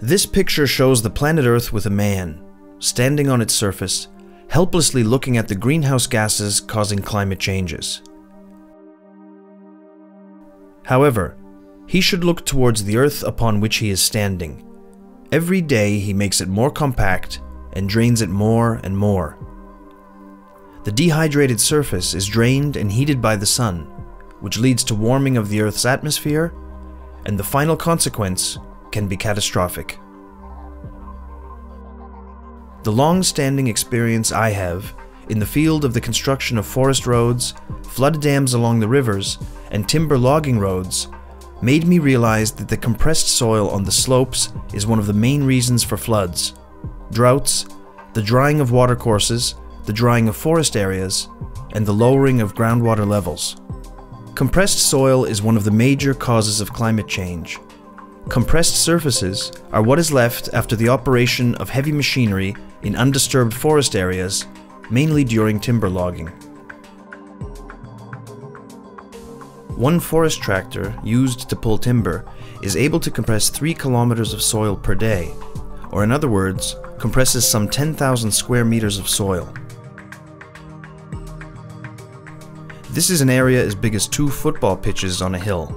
This picture shows the planet Earth with a man, standing on its surface, helplessly looking at the greenhouse gases causing climate changes. However, he should look towards the Earth upon which he is standing. Every day he makes it more compact and drains it more and more. The dehydrated surface is drained and heated by the sun, which leads to warming of the Earth's atmosphere, and the final consequence can be catastrophic. The long-standing experience I have in the field of the construction of forest roads, flood dams along the rivers, and timber logging roads made me realize that the compressed soil on the slopes is one of the main reasons for floods, droughts, the drying of watercourses, the drying of forest areas, and the lowering of groundwater levels. Compressed soil is one of the major causes of climate change. Compressed surfaces are what is left after the operation of heavy machinery in undisturbed forest areas, mainly during timber logging. One forest tractor used to pull timber is able to compress 3 kilometers of soil per day, or in other words, compresses some 10,000 square meters of soil. This is an area as big as 2 football pitches on a hill.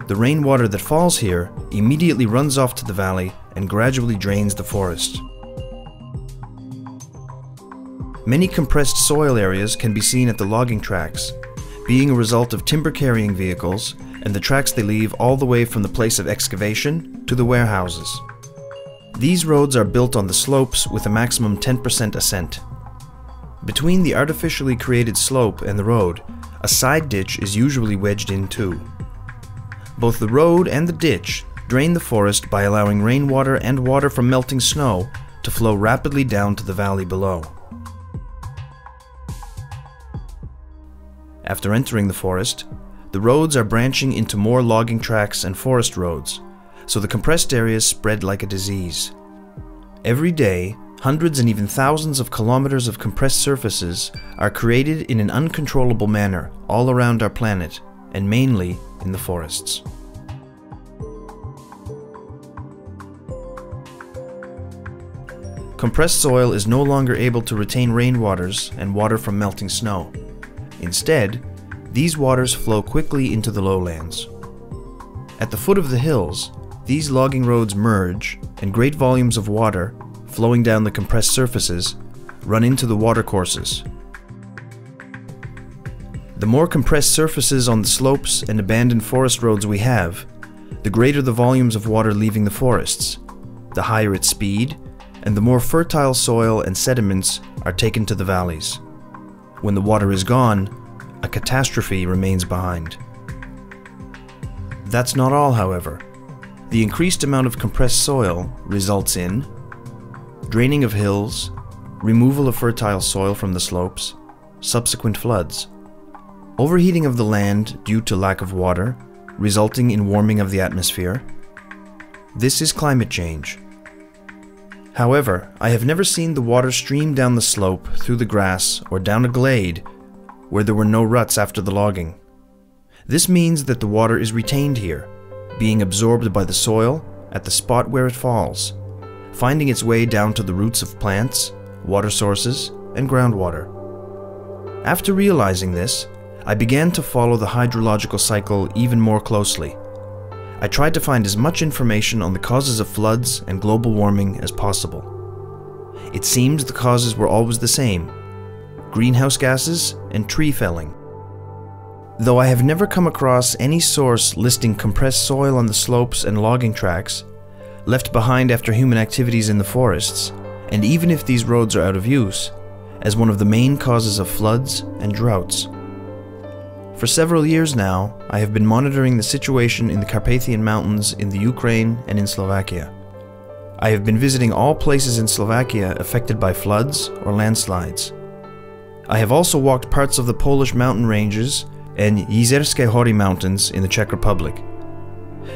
The rainwater that falls here immediately runs off to the valley and gradually drains the forest. Many compressed soil areas can be seen at the logging tracks, being a result of timber-carrying vehicles and the tracks they leave all the way from the place of excavation to the warehouses. These roads are built on the slopes with a maximum 10% ascent. Between the artificially created slope and the road, a side ditch is usually wedged in too. Both the road and the ditch drain the forest by allowing rainwater and water from melting snow to flow rapidly down to the valley below. After entering the forest, the roads are branching into more logging tracks and forest roads, so the compressed areas spread like a disease. Every day, hundreds and even thousands of kilometers of compressed surfaces are created in an uncontrollable manner all around our planet, and mainly in the forests. Compressed soil is no longer able to retain rainwaters and water from melting snow. Instead, these waters flow quickly into the lowlands. At the foot of the hills, these logging roads merge, and great volumes of water, flowing down the compressed surfaces, run into the watercourses. The more compressed surfaces on the slopes and abandoned forest roads we have, the greater the volumes of water leaving the forests, the higher its speed, and the more fertile soil and sediments are taken to the valleys. When the water is gone, a catastrophe remains behind. That's not all, however. The increased amount of compressed soil results in draining of hills, removal of fertile soil from the slopes, subsequent floods, overheating of the land due to lack of water, resulting in warming of the atmosphere. This is climate change. However, I have never seen the water stream down the slope, through the grass, or down a glade where there were no ruts after the logging. This means that the water is retained here, being absorbed by the soil at the spot where it falls, finding its way down to the roots of plants, water sources, and groundwater. After realizing this, I began to follow the hydrological cycle even more closely. I tried to find as much information on the causes of floods and global warming as possible. It seems the causes were always the same: greenhouse gases and tree felling. Though I have never come across any source listing compressed soil on the slopes and logging tracks, left behind after human activities in the forests, and even if these roads are out of use, as one of the main causes of floods and droughts. For several years now, I have been monitoring the situation in the Carpathian Mountains in the Ukraine and in Slovakia. I have been visiting all places in Slovakia affected by floods or landslides. I have also walked parts of the Polish mountain ranges and Jezerskie Hory Mountains in the Czech Republic.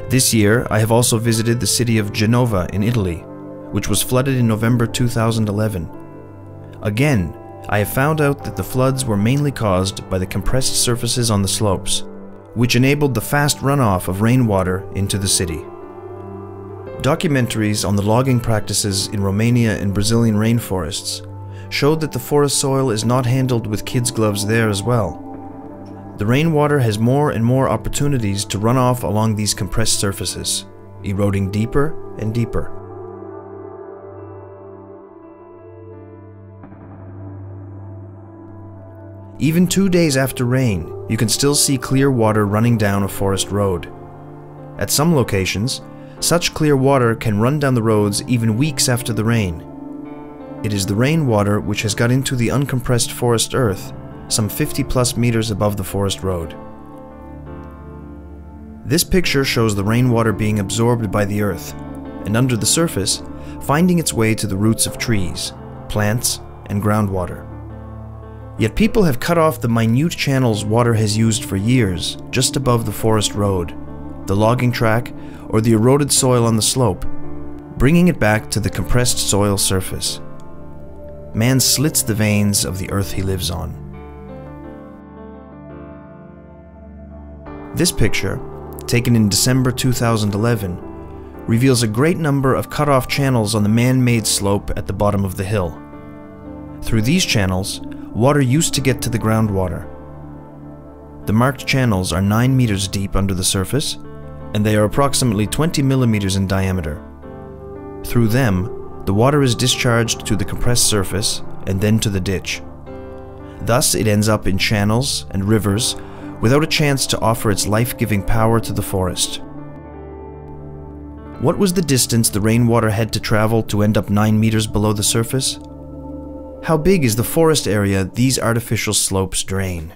This year, I have also visited the city of Genova in Italy, which was flooded in November 2011. Again, I have found out that the floods were mainly caused by the compressed surfaces on the slopes, which enabled the fast runoff of rainwater into the city. Documentaries on the logging practices in Romania and Brazilian rainforests showed that the forest soil is not handled with kids' gloves there as well. The rainwater has more and more opportunities to run off along these compressed surfaces, eroding deeper and deeper. Even 2 days after rain, you can still see clear water running down a forest road. At some locations, such clear water can run down the roads even weeks after the rain. It is the rainwater which has got into the uncompressed forest earth some 50+ meters above the forest road. This picture shows the rainwater being absorbed by the earth and under the surface, finding its way to the roots of trees, plants, and groundwater. Yet people have cut off the minute channels water has used for years just above the forest road, the logging track, or the eroded soil on the slope, bringing it back to the compressed soil surface. Man slits the veins of the earth he lives on. This picture, taken in December 2011, reveals a great number of cut-off channels on the man-made slope at the bottom of the hill. Through these channels, water used to get to the groundwater. The marked channels are 9 meters deep under the surface, and they are approximately 20 millimeters in diameter. Through them, the water is discharged to the compressed surface and then to the ditch. Thus, it ends up in channels and rivers without a chance to offer its life-giving power to the forest. What was the distance the rainwater had to travel to end up 9 meters below the surface? How big is the forest area these artificial slopes drain?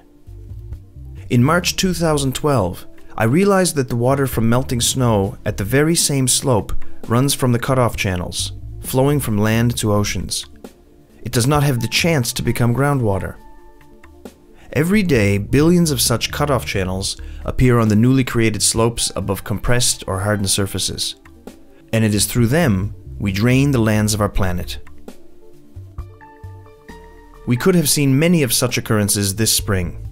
In March 2012, I realized that the water from melting snow at the very same slope runs from the cutoff channels, flowing from land to oceans. It does not have the chance to become groundwater. Every day, billions of such cutoff channels appear on the newly created slopes above compressed or hardened surfaces, and it is through them we drain the lands of our planet. We could have seen many of such occurrences this spring.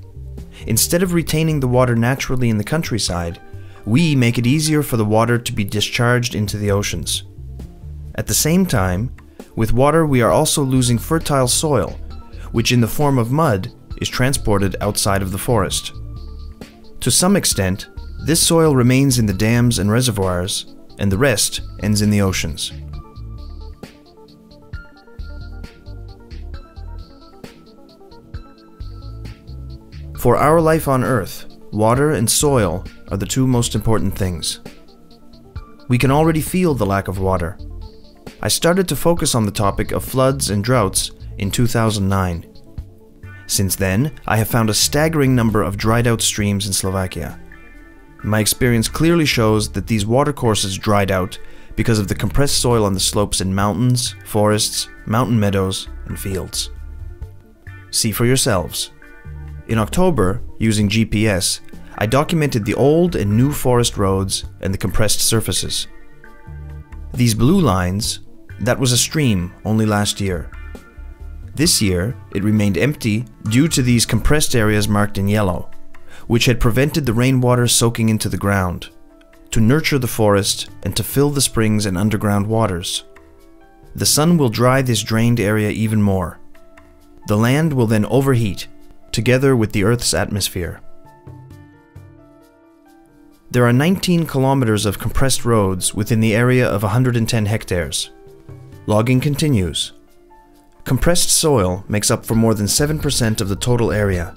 Instead of retaining the water naturally in the countryside, we make it easier for the water to be discharged into the oceans. At the same time, with water we are also losing fertile soil, which in the form of mud is transported outside of the forest. To some extent, this soil remains in the dams and reservoirs, and the rest ends in the oceans. For our life on Earth, water and soil are the two most important things. We can already feel the lack of water. I started to focus on the topic of floods and droughts in 2009. Since then, I have found a staggering number of dried-out streams in Slovakia. My experience clearly shows that these watercourses dried out because of the compressed soil on the slopes in mountains, forests, mountain meadows, and fields. See for yourselves. In October, using GPS, I documented the old and new forest roads and the compressed surfaces. These blue lines, that was a stream only last year. This year, it remained empty due to these compressed areas marked in yellow, which had prevented the rainwater soaking into the ground, to nurture the forest and to fill the springs and underground waters. The sun will dry this drained area even more. The land will then overheat, together with the Earth's atmosphere. There are 19 kilometers of compressed roads within the area of 110 hectares. Logging continues. Compressed soil makes up for more than 7% of the total area.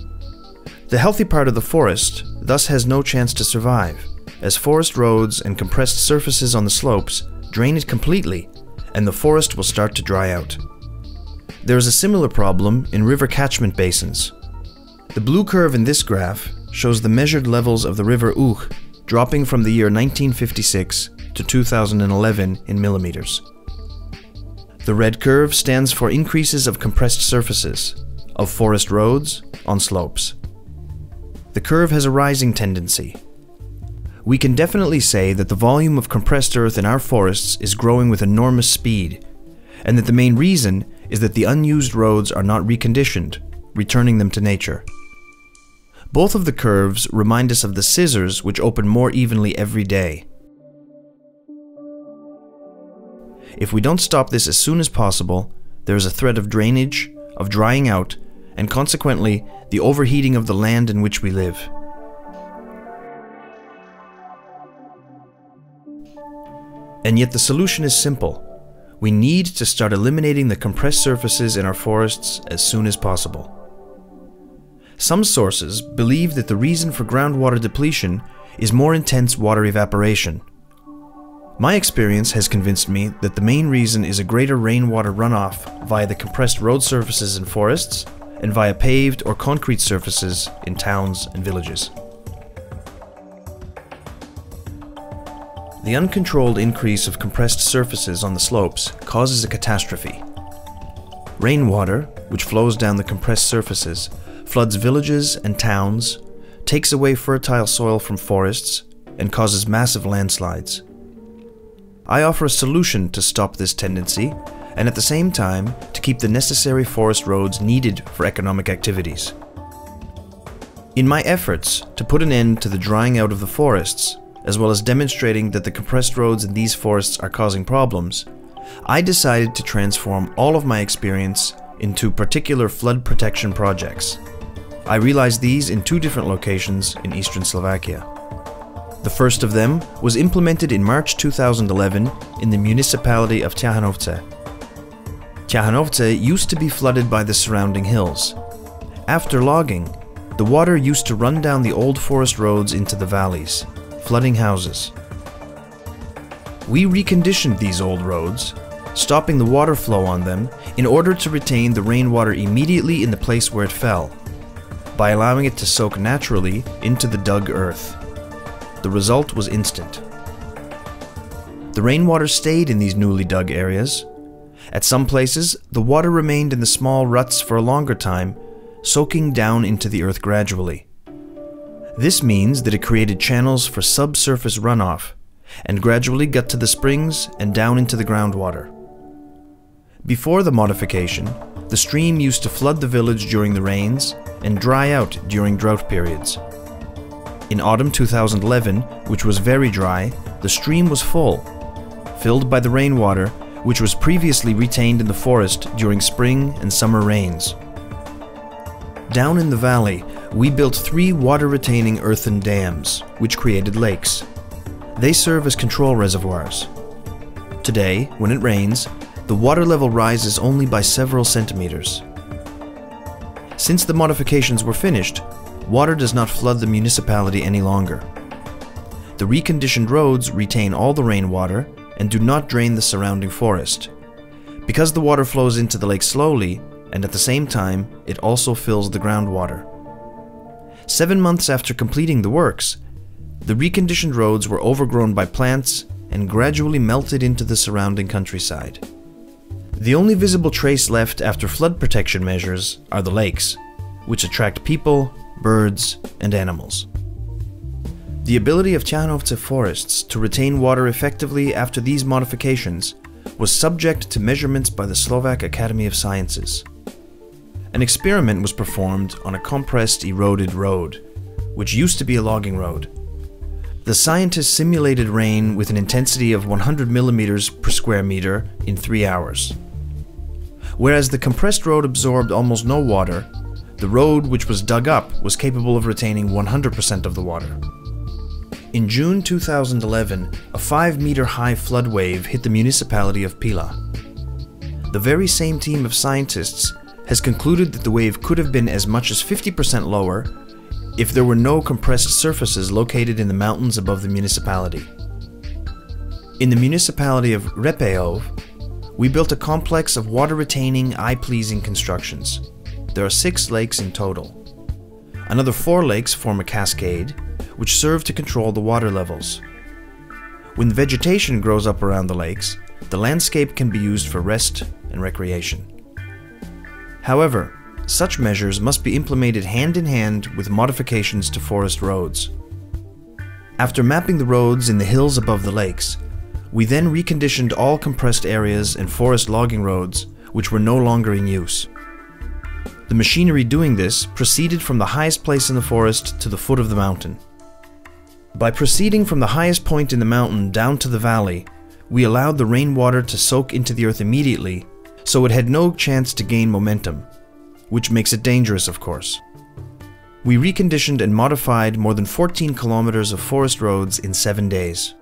The healthy part of the forest thus has no chance to survive, as forest roads and compressed surfaces on the slopes drain it completely, and the forest will start to dry out. There is a similar problem in river catchment basins. The blue curve in this graph shows the measured levels of the river Whicg dropping from the year 1956 to 2011 in millimeters. The red curve stands for increases of compressed surfaces, of forest roads on slopes. The curve has a rising tendency. We can definitely say that the volume of compressed earth in our forests is growing with enormous speed, and that the main reason is that the unused roads are not reconditioned, returning them to nature. Both of the curves remind us of the scissors which open more evenly every day. If we don't stop this as soon as possible, there is a threat of drainage, of drying out, and consequently, the overheating of the land in which we live. And yet the solution is simple. We need to start eliminating the compressed surfaces in our forests as soon as possible. Some sources believe that the reason for groundwater depletion is more intense water evaporation. My experience has convinced me that the main reason is a greater rainwater runoff via the compressed road surfaces in forests and via paved or concrete surfaces in towns and villages. The uncontrolled increase of compressed surfaces on the slopes causes a catastrophe. Rainwater, which flows down the compressed surfaces, floods villages and towns, takes away fertile soil from forests, and causes massive landslides. I offer a solution to stop this tendency, and at the same time to keep the necessary forest roads needed for economic activities. In my efforts to put an end to the drying out of the forests, as well as demonstrating that the compressed roads in these forests are causing problems, I decided to transform all of my experience into particular flood protection projects. I realized these in 2 different locations in eastern Slovakia. The first of them was implemented in March 2011 in the municipality of Tiahanovce. Tiahanovce used to be flooded by the surrounding hills. After logging, the water used to run down the old forest roads into the valleys, flooding houses. We reconditioned these old roads, stopping the water flow on them in order to retain the rainwater immediately in the place where it fell, by allowing it to soak naturally into the dug earth. The result was instant. The rainwater stayed in these newly dug areas. At some places, the water remained in the small ruts for a longer time, soaking down into the earth gradually. This means that it created channels for subsurface runoff, and gradually got to the springs and down into the groundwater. Before the modification, the stream used to flood the village during the rains and dry out during drought periods. In autumn 2011, which was very dry, the stream was full, filled by the rainwater, which was previously retained in the forest during spring and summer rains. Down in the valley, we built 3 water-retaining earthen dams, which created lakes. They serve as control reservoirs. Today, when it rains, the water level rises only by several centimeters. Since the modifications were finished, water does not flood the municipality any longer. The reconditioned roads retain all the rainwater and do not drain the surrounding forest. Because the water flows into the lake slowly, and at the same time, it also fills the groundwater. 7 months after completing the works, the reconditioned roads were overgrown by plants and gradually melted into the surrounding countryside. The only visible trace left after flood protection measures are the lakes, which attract people, birds, and animals. The ability of Tiahanovce forests to retain water effectively after these modifications was subject to measurements by the Slovak Academy of Sciences. An experiment was performed on a compressed eroded road, which used to be a logging road. The scientists simulated rain with an intensity of 100 millimeters per square meter in 3 hours. Whereas the compressed road absorbed almost no water, the road which was dug up was capable of retaining 100% of the water. In June 2011, a 5-meter high flood wave hit the municipality of Pila. The very same team of scientists has concluded that the wave could have been as much as 50% lower if there were no compressed surfaces located in the mountains above the municipality. In the municipality of Repejov, we built a complex of water-retaining, eye-pleasing constructions. There are 6 lakes in total. Another 4 lakes form a cascade, which serve to control the water levels. When vegetation grows up around the lakes, the landscape can be used for rest and recreation. However, such measures must be implemented hand in hand with modifications to forest roads. After mapping the roads in the hills above the lakes, we then reconditioned all compressed areas and forest logging roads which were no longer in use. The machinery doing this proceeded from the highest place in the forest to the foot of the mountain. By proceeding from the highest point in the mountain down to the valley, we allowed the rainwater to soak into the earth immediately, so it had no chance to gain momentum, which makes it dangerous, of course. We reconditioned and modified more than 14 kilometers of forest roads in 7 days.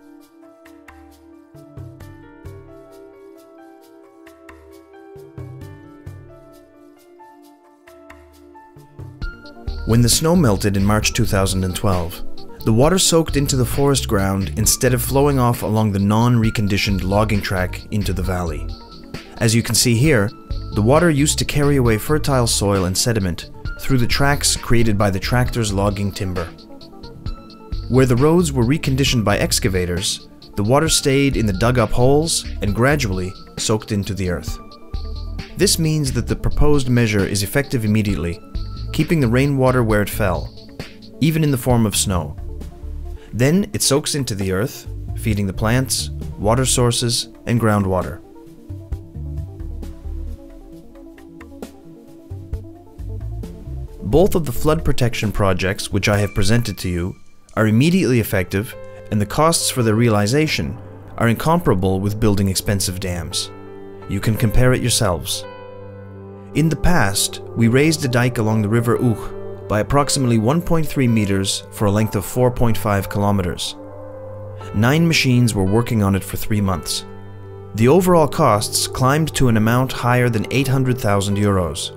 When the snow melted in March 2012, the water soaked into the forest ground instead of flowing off along the non-reconditioned logging track into the valley. As you can see here, the water used to carry away fertile soil and sediment through the tracks created by the tractors logging timber. Where the roads were reconditioned by excavators, the water stayed in the dug-up holes and gradually soaked into the earth. This means that the proposed measure is effective immediately, keeping the rainwater where it fell, even in the form of snow. Then it soaks into the earth, feeding the plants, water sources, and groundwater. Both of the flood protection projects which I have presented to you are immediately effective, and the costs for their realization are incomparable with building expensive dams. You can compare it yourselves. In the past, we raised a dike along the river Uch by approximately 1.3 meters for a length of 4.5 kilometers. 9 machines were working on it for 3 months. The overall costs climbed to an amount higher than 800,000 euros.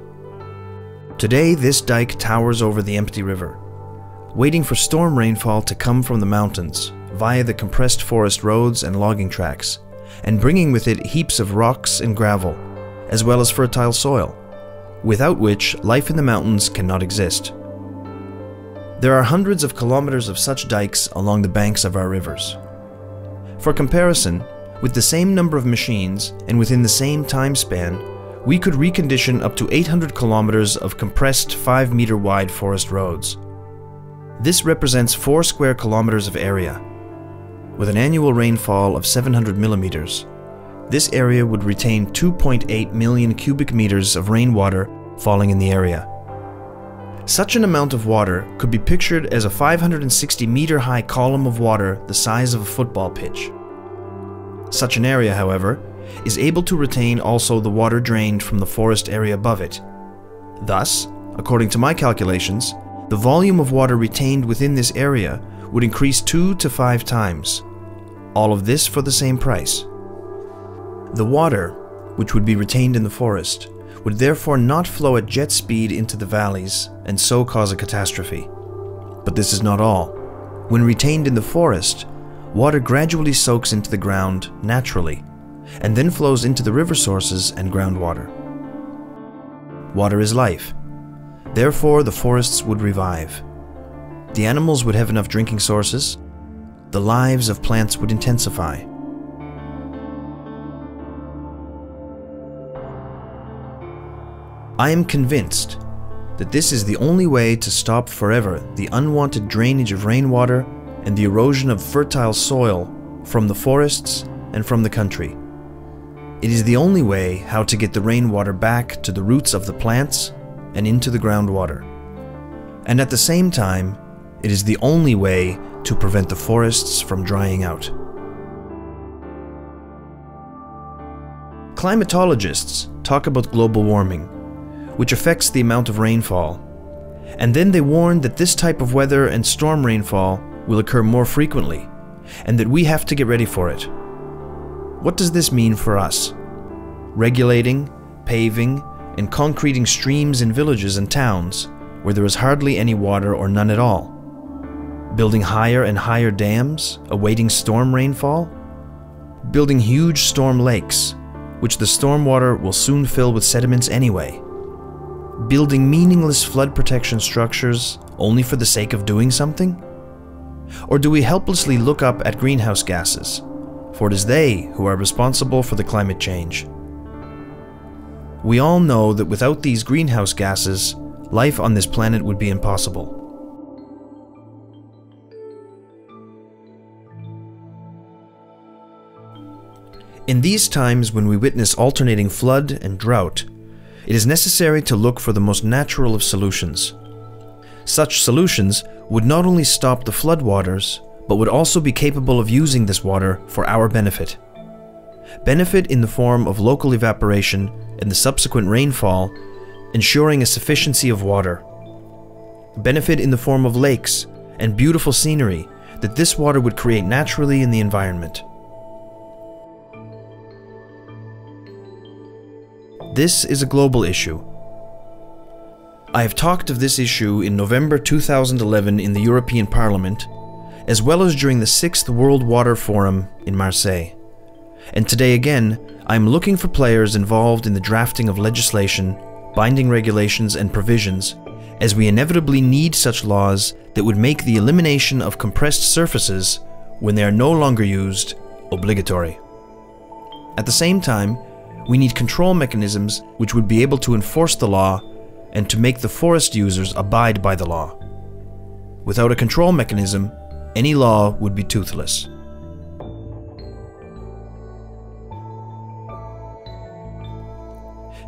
Today, this dike towers over the empty river, waiting for storm rainfall to come from the mountains via the compressed forest roads and logging tracks, and bringing with it heaps of rocks and gravel, as well as fertile soil, without which life in the mountains cannot exist. There are hundreds of kilometers of such dikes along the banks of our rivers. For comparison, with the same number of machines and within the same time span, we could recondition up to 800 kilometers of compressed 5-meter wide forest roads. This represents 4 square kilometers of area. With an annual rainfall of 700 millimeters, this area would retain 2.8 million cubic meters of rainwater falling in the area. Such an amount of water could be pictured as a 560-meter high column of water the size of a football pitch. Such an area, however, is able to retain also the water drained from the forest area above it. Thus, according to my calculations, the volume of water retained within this area would increase 2 to 5 times. All of this for the same price. The water, which would be retained in the forest, would therefore not flow at jet speed into the valleys and so cause a catastrophe. But this is not all. When retained in the forest, water gradually soaks into the ground naturally, and then flows into the river sources and groundwater. Water is life. Therefore, the forests would revive. The animals would have enough drinking sources. The lives of plants would intensify. I am convinced that this is the only way to stop forever the unwanted drainage of rainwater and the erosion of fertile soil from the forests and from the country. It is the only way how to get the rainwater back to the roots of the plants and into the groundwater. And at the same time, it is the only way to prevent the forests from drying out. Climatologists talk about global warming, which affects the amount of rainfall, and then they warn that this type of weather and storm rainfall will occur more frequently, and that we have to get ready for it. What does this mean for us? Regulating, paving, and concreting streams in villages and towns where there is hardly any water or none at all. Building higher and higher dams, awaiting storm rainfall. Building huge storm lakes, which the stormwater will soon fill with sediments anyway. Building meaningless flood protection structures only for the sake of doing something? Or do we helplessly look up at greenhouse gases, for it is they who are responsible for the climate change? We all know that without these greenhouse gases, life on this planet would be impossible. In these times when we witness alternating flood and drought, it is necessary to look for the most natural of solutions. Such solutions would not only stop the floodwaters, but would also be capable of using this water for our benefit. benefit in the form of local evaporation and the subsequent rainfall, ensuring a sufficiency of water. Benefit in the form of lakes and beautiful scenery that this water would create naturally in the environment. This is a global issue. I have talked of this issue in November 2011 in the European Parliament, as well as during the 6th World Water Forum in Marseille. And today again, I am looking for players involved in the drafting of legislation, binding regulations and provisions, as we inevitably need such laws that would make the elimination of compressed surfaces, when they are no longer used, obligatory. At the same time, we need control mechanisms which would be able to enforce the law and to make the forest users abide by the law. Without a control mechanism, any law would be toothless.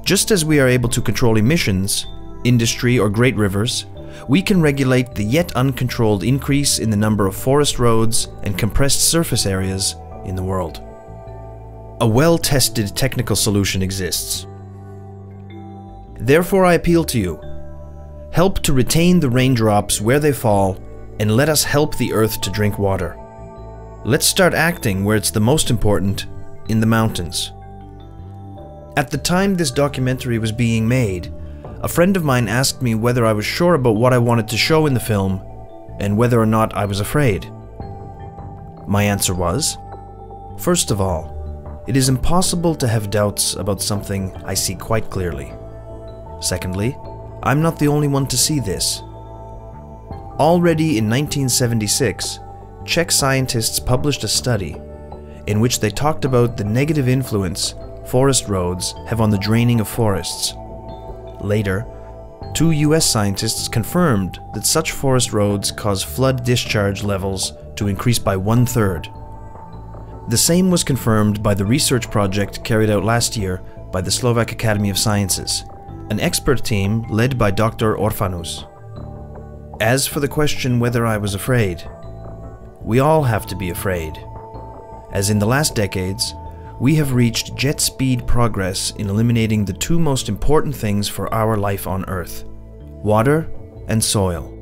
Just as we are able to control emissions, industry or great rivers, we can regulate the yet uncontrolled increase in the number of forest roads and compressed surface areas in the world. A well-tested technical solution exists. Therefore, I appeal to you. Help to retain the raindrops where they fall, and let us help the earth to drink water. Let's start acting where it's the most important, in the mountains. At the time this documentary was being made, a friend of mine asked me whether I was sure about what I wanted to show in the film, and whether or not I was afraid. My answer was, first of all, it is impossible to have doubts about something I see quite clearly. Secondly, I'm not the only one to see this. Already in 1976, Czech scientists published a study in which they talked about the negative influence forest roads have on the draining of forests. Later, 2 US scientists confirmed that such forest roads cause flood discharge levels to increase by 1/3. The same was confirmed by the research project carried out last year by the Slovak Academy of Sciences, an expert team led by Dr. Orfanus. As for the question whether I was afraid, we all have to be afraid. As in the last decades, we have reached jet speed progress in eliminating the 2 most important things for our life on Earth: water and soil.